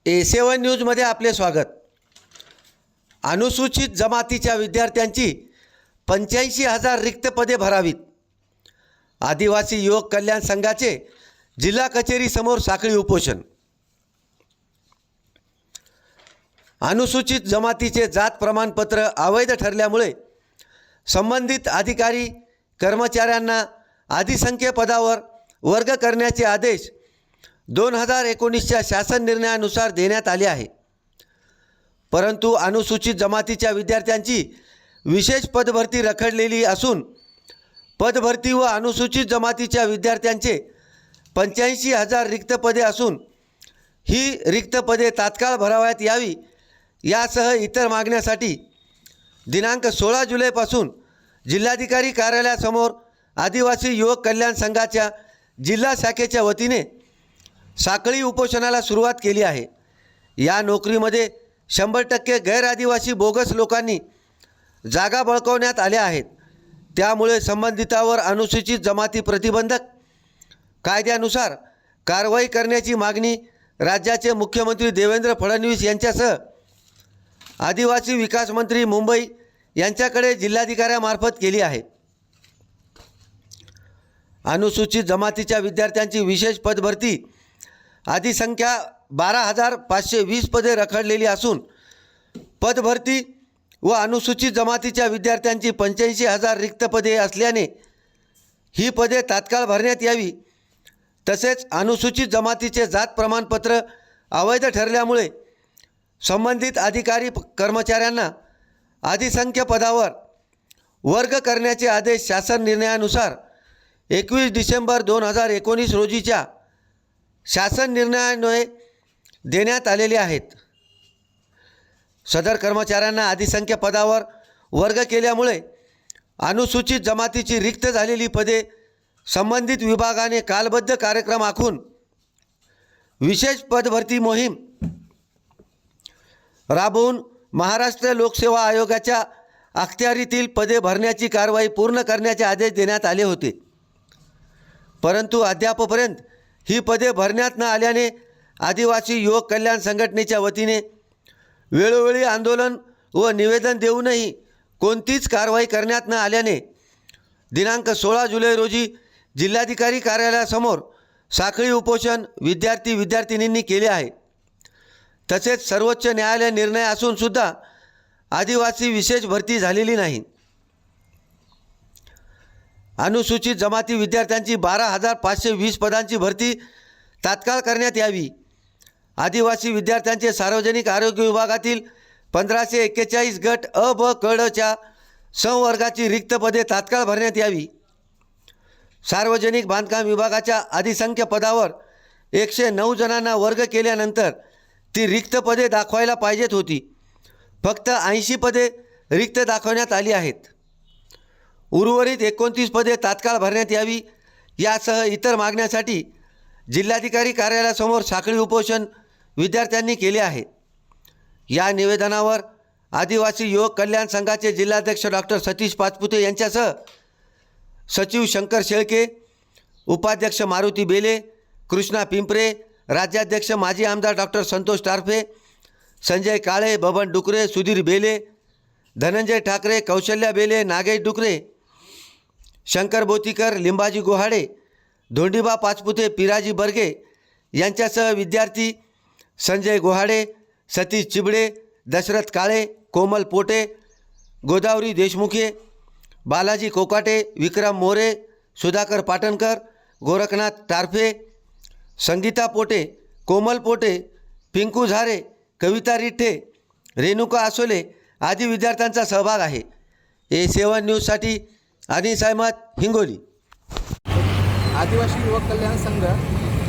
A7 न्यूजमध्ये आपले स्वागत। अनुसूचित जमातीच्या विद्यार्थ्यांची 85,000 रिक्त पदे भरावीत। आदिवासी युवक कल्याण संघाचे जिल्हा कचेरी समोर साखळी उपोषण। अनुसूचित जमातीचे जात प्रमाणपत्र अवैध ठरल्यामुळे संबंधित अधिकारी कर्मचाऱ्यांना अधिसंख्य पदावर वर्ग करण्याचे आदेश 2019च्या शासन निर्णयानुसार देण्यात आले आहे। परंतु अनुसूचित जमातीच्या विद्यार्थ्यांची विशेष पदभरती रखडलेली असून पदभरती व अनुसूचित जमातीच्या विद्यार्थ्यांचे 85,000 रिक्त पदे असून ही रिक्त पदे तात्काळ भरावयात यावी यासह इतर मागण्यासाठी दिनांक 16 जुलैपासून जिल्हाधिकारी कार्यालयासमोर आदिवासी युवक कल्याण संघाच्या जिल्हा शाखेच्या वतीने साखळी उपोषणाला सुरुवात केली आहे। या नोकरीमध्ये 100% गैर आदिवासी बोगस लोकांनी जागा बळकावण्यात आल्या आहेत। त्यामुळे संबंधितावर अनुसूचित जमाती प्रतिबंधक कायद्यानुसार कारवाई करण्याची मागणी राज्याचे मुख्यमंत्री देवेंद्र फडणवीस यांच्यासह आदिवासी विकास मंत्री मुंबई यांच्याकडे जिल्हाधिकाऱ्यामार्फत केली आहे। अनुसूचित जमातीच्या विद्यार्थ्यांची विशेष पदभरती अधिसंख्या 12,520 पदे रखडलेली असून पदभरती व अनुसूचित जमातीच्या विद्यार्थ्यांची 85,000 रिक्त पदे असल्याने ही पदे तात्काळ भरण्यात यावी। तसेच अनुसूचित जमातीचे जात प्रमाणपत्र अवैध ठरल्यामुळे संबंधित अधिकारी कर्मचाऱ्यांना अधिसंख्य पदावर वर्ग करण्याचे आदेश शासन निर्णयानुसार 21 डिसेंबर 2019 रोजीच्या शासन निर्णयान्वये देण्यात आलेले आहेत। सदर कर्मचाऱ्यांना अधिसंख्य पदावर वर्ग केल्यामुळे अनुसूचित जमातीची रिक्त झालेली पदे संबंधित विभागाने कालबद्ध कार्यक्रम आखून विशेष पदभरती मोहीम राबवून महाराष्ट्र लोकसेवा आयोगाच्या अखत्यारीतील पदे भरण्याची कारवाई पूर्ण करण्याचे आदेश देण्यात आले होते। परंतु अद्यापपर्यंत ही पदे भरण्यात न आल्याने आदिवासी युवक कल्याण संघटनेच्या वतीने वेळोवेळी आंदोलन व निवेदन देऊनही कोणतीच कारवाई करण्यात न आल्याने दिनांक 16 जुलै रोजी जिल्हाधिकारी कार्यालयासमोर साखळी उपोषण विद्यार्थिनींनी केले आहे। तसेच सर्वोच्च न्यायालय निर्णय असून सुद्धा आदिवासी विशेष भरती झालेली नाही। अनुसूचित जमाती विद्यार्थ्यांची 12,520 पदांची भरती तात्काळ करण्यात यावी। आदिवासी विद्यार्थ्यांचे सार्वजनिक आरोग्य विभागातील 1541 गट अ ब क ड च्या संवर्गाची रिक्त पदे तात्काळ भरण्यात यावी। सार्वजनिक बांधकाम विभागाच्या अधिसंख्य पदावर 109 जणांना वर्ग केल्यानंतर ती रिक्त पदे दाखवायला पाहिजेत होती। फक्त 80 पदे रिक्त दाखवण्यात आली आहेत। उर्वरित 29 पदे तात्काळ भरण्यात यावी यासह इतर मागण्यासाठी जिल्हाधिकारी कार्यालयासमोर साखळी उपोषण विद्यार्थ्यांनी केले आहे। या निवेदनावर आदिवासी युवक कल्याण संघाचे जिल्हाध्यक्ष डॉक्टर सतीश पाचपुते यांच्यासह सचिव शंकर शेळके, उपाध्यक्ष मारुती बेले, कृष्णा पिंपरे, राज्याध्यक्ष माजी आमदार डॉक्टर संतोष टारफे, संजय काळे, बबन डुकरे, सुधीर बेले, धनंजय ठाकरे, कौशल्या बेले, नागेश डुकरे, शंकर बोतीकर, लिंबाजी गोहाडे, धोंडीबा पाचपुते, पिराजी बर्गे यांच्यासह विद्यार्थी संजय गोहाडे, सतीश चिबडे, दशरथ काळे, कोमल पोटे, गोदावरी देशमुखे, बालाजी कोकाटे, विक्रम मोरे, सुधाकर पाटणकर, गोरखनाथ टारफे, संगीता पोटे, कोमल पोटे, पिंकू झारे, कविता रिठ्ठे, रेणुका आसोले आदी विद्यार्थ्यांचा सहभाग आहे। A7 न्यूजसाठी अनिस अहमद, हिंगोली। आदिवासी युवक कल्याण संघ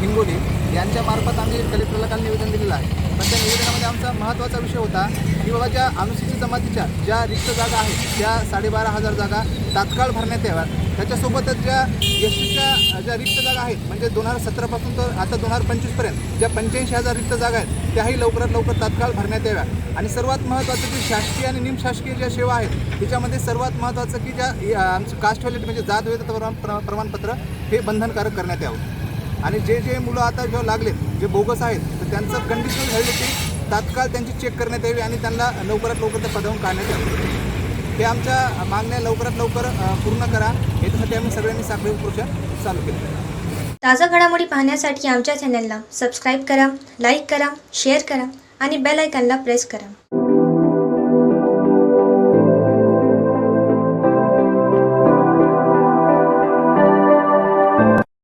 हिंगोली यांच्यामार्फत आम्ही कलेक्टरला काल निवेदन दिलेलं आहे। पण त्या निवेदनामध्ये आमचा महत्त्वाचा विषय होता की बाबा ज्या अनुसूचित जमातीच्या ज्या रिक्त जागा आहेत त्या 12,500 जागा तात्काळ भरण्यात याव्यात। त्याच्यासोबतच ज्या एसटीच्या ज्या रिक्त जागा आहेत म्हणजे 2017 पासून तर आता 2025पर्यंत ज्या 85,000 रिक्त जागा आहेत त्याही लवकरात लवकर तात्काळ भरण्यात याव्या। आणि सर्वात महत्त्वाचं की शासकीय आणि निमशासकीय ज्या सेवा आहेत त्याच्यामध्ये सर्वात महत्त्वाचं की ज्या आमचं कास्ट व्हॅलिडिटी म्हणजे जात वैधता प्रमाणपत्र हे बंधनकारक करण्यात यावं। आणि जे मुलं आता जेव्हा लागलेत जे बोगस आहेत तर त्यांचं कंडिशनल व्हॅलिडिटी तात्काळ त्यांची चेक करण्यात यावी आणि त्यांना लवकरात लवकर त्या पदावरून काढण्यात यावं. हे आमच्या मागण्या लवकरात लवकर पूर्ण करा याच्यासाठी आम्ही सगळ्यांनी साखळी उपोषण चालू केलं आहे. ताजा घडामोडी पाहण्यासाठी आमच्या चॅनलला सबस्क्राईब करा, लाईक करा, शेअर करा आणि बेल आयकॉनला प्रेस करा.